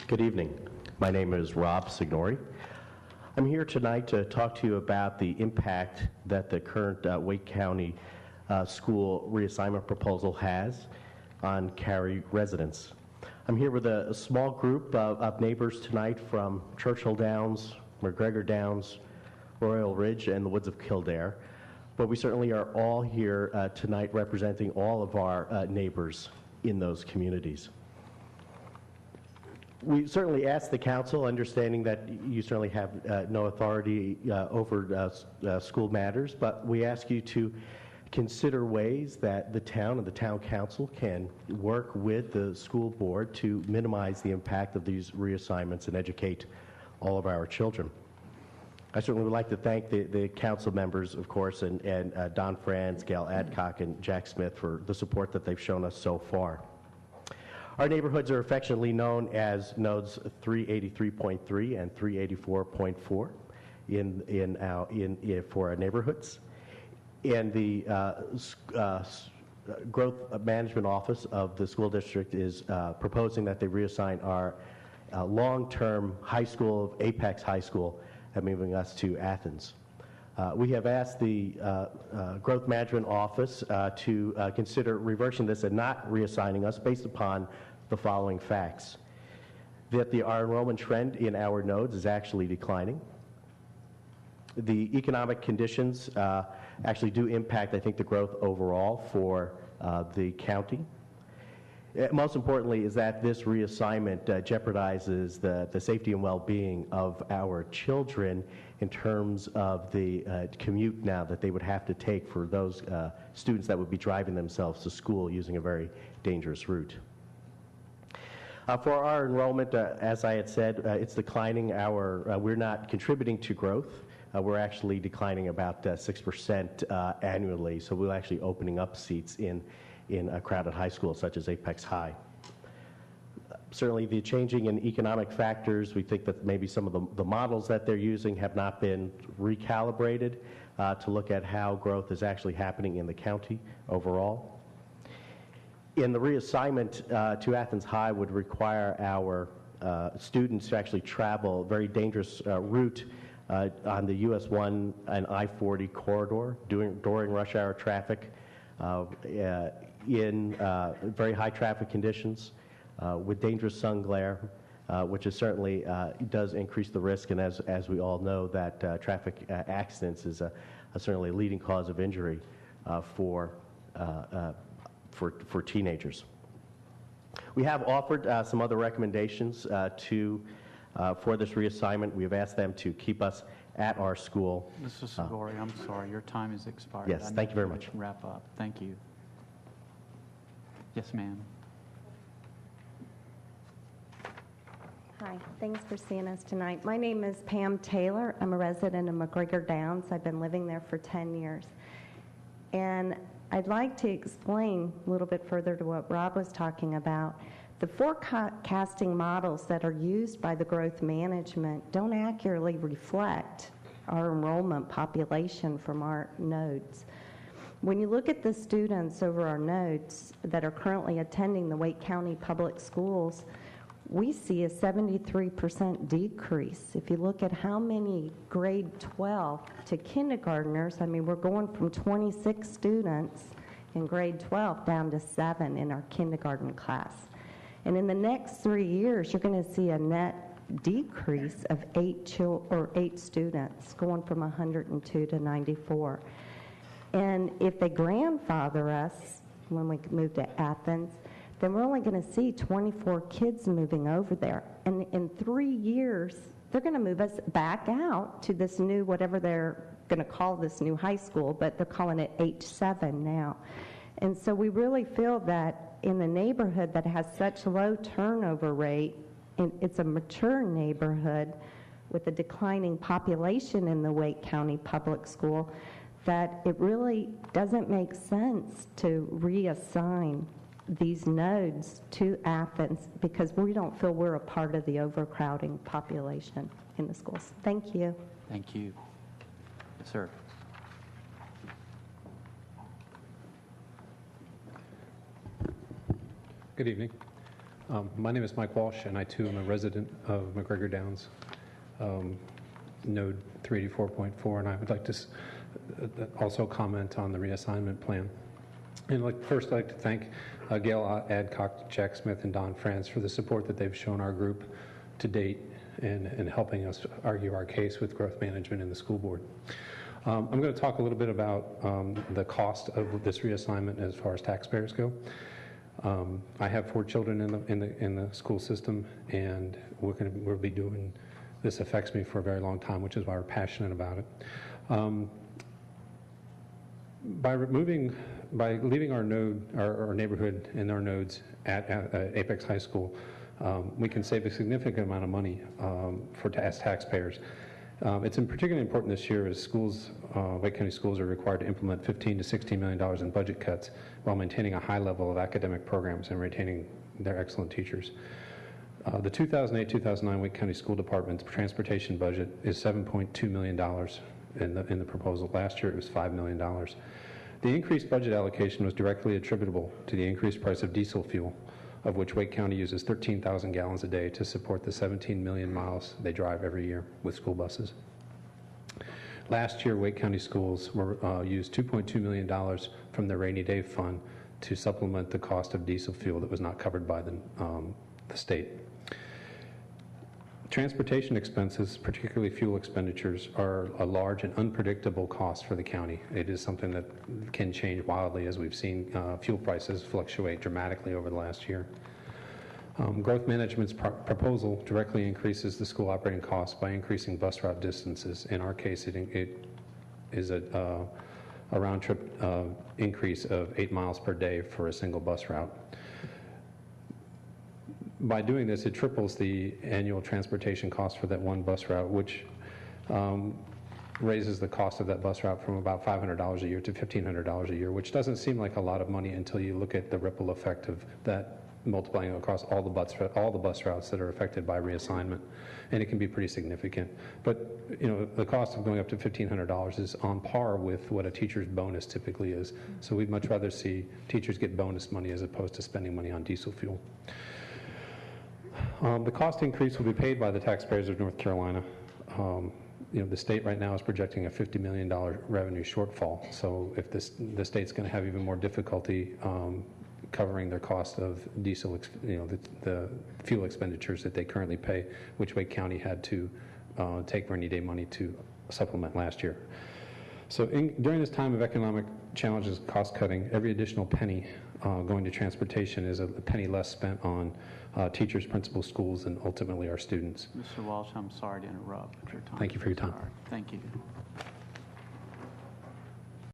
Good evening. My name is Rob Signori. I'm here tonight to talk to you about the impact that the current Wake County school reassignment proposal has on Cary residents. I'm here with a small group of neighbors tonight from Churchill Downs, McGregor Downs, Royal Ridge, and the Woods of Kildare. But we certainly are all here tonight representing all of our neighbors in those communities. We certainly ask the council, understanding that you certainly have no authority over school matters, but we ask you to consider ways that the town and the town council can work with the school board to minimize the impact of these reassignments and educate all of our children. I certainly would like to thank the council members, of course, and Don Franz, Gail Adcock, and Jack Smith for the support that they've shown us so far. Our neighborhoods are affectionately known as nodes 383.3 and 384.4 for our neighborhoods. And the Growth Management Office of the school district is proposing that they reassign our long-term high school of Apex High School and moving us to Athens. We have asked the Growth Management Office to consider reversing this and not reassigning us based upon the following facts: that our enrollment trend in our nodes is actually declining. The economic conditions actually do impact, I think, the growth overall for the county. Most importantly is that this reassignment jeopardizes the safety and well-being of our children in terms of the commute now that they would have to take for those students that would be driving themselves to school using a very dangerous route. For our enrollment, as I had said, it's declining. We're not contributing to growth. We're actually declining about 6% annually, so we're actually opening up seats in a crowded high school such as Apex High. Certainly the changing in economic factors, we think that maybe some of the models that they're using have not been recalibrated to look at how growth is actually happening in the county overall. In the reassignment to Athens High would require our students to actually travel a very dangerous route on the US 1 and I-40 corridor during rush hour traffic in very high traffic conditions with dangerous sun glare, which is certainly does increase the risk. And as we all know, that traffic accidents is certainly a leading cause of injury for teenagers. We have offered some other recommendations for this reassignment. We have asked them to keep us at our school. Mr. Signori, I'm sorry, your time is expired. Yes, thank you very much. Wrap up. Thank you. Yes, ma'am. Hi, thanks for seeing us tonight. My name is Pam Taylor. I'm a resident of McGregor Downs. I've been living there for 10 years. And I'd like to explain a little bit further to what Rob was talking about. The forecasting models that are used by the growth management don't accurately reflect our enrollment population from our nodes. When you look at the students over our nodes that are currently attending the Wake County Public Schools, we see a 73% decrease. If you look at how many grade 12 to kindergartners, I mean, we're going from 26 students in grade 12 down to 7 in our kindergarten class. And in the next 3 years, you're going to see a net decrease of 8 students, going from 102 to 94. And if they grandfather us, when we move to Athens, then we're only going to see 24 kids moving over there. And in 3 years, they're going to move us back out to this new, whatever they're going to call this new high school, but they're calling it H7 now. And so we really feel that in the neighborhood that has such low turnover rate, and it's a mature neighborhood with a declining population in the Wake County Public School, that it really doesn't make sense to reassign these nodes to Athens because we don't feel we're a part of the overcrowding population in the schools. Thank you. Thank you. Yes, sir. Good evening. My name is Mike Walsh, and I too am a resident of McGregor Downs, node 384.4, and I would like to also comment on the reassignment plan. And first, I'd like to thank Gail Adcock, Jack Smith, and Don France for the support that they've shown our group to date in helping us argue our case with growth management and the school board. I'm going to talk a little bit about the cost of this reassignment as far as taxpayers go. I have 4 children in the school system, and we'll be doing this. Affects me for a very long time, which is why we're passionate about it. By leaving our neighborhood and our nodes at Apex High School, we can save a significant amount of money as taxpayers. It's particularly important this year as Wake County schools are required to implement $15 to $16 million in budget cuts while maintaining a high level of academic programs and retaining their excellent teachers. The 2008-2009 Wake County School Department's transportation budget is $7.2 million in the proposal. Last year it was $5 million. The increased budget allocation was directly attributable to the increased price of diesel fuel, of which Wake County uses 13,000 gallons a day to support the 17 million miles they drive every year with school buses. Last year, Wake County schools used $2.2 million from the rainy day fund to supplement the cost of diesel fuel that was not covered by the state. Transportation expenses, particularly fuel expenditures, are a large and unpredictable cost for the county. It is something that can change wildly, as we've seen fuel prices fluctuate dramatically over the last year. Growth management's proposal directly increases the school operating costs by increasing bus route distances. In our case, it is a round-trip increase of 8 miles per day for a single bus route. By doing this, it triples the annual transportation cost for that one bus route, which raises the cost of that bus route from about $500 a year to $1,500 a year, which doesn't seem like a lot of money until you look at the ripple effect of that multiplying across all the bus routes that are affected by reassignment, and it can be pretty significant. But the cost of going up to $1,500 is on par with what a teacher's bonus typically is. So we'd much rather see teachers get bonus money as opposed to spending money on diesel fuel. The cost increase will be paid by the taxpayers of North Carolina. The state right now is projecting a $50 million revenue shortfall. So if the state's going to have even more difficulty covering their cost of diesel, the fuel expenditures that they currently pay, which Wake County had to take rainy day money to supplement last year. So during this time of economic challenges, cost cutting, every additional penny going to transportation is a penny less spent on teachers, principals, schools, and ultimately our students. Mr. Walsh, I'm sorry to interrupt your time. Thank you for your time. Thank you.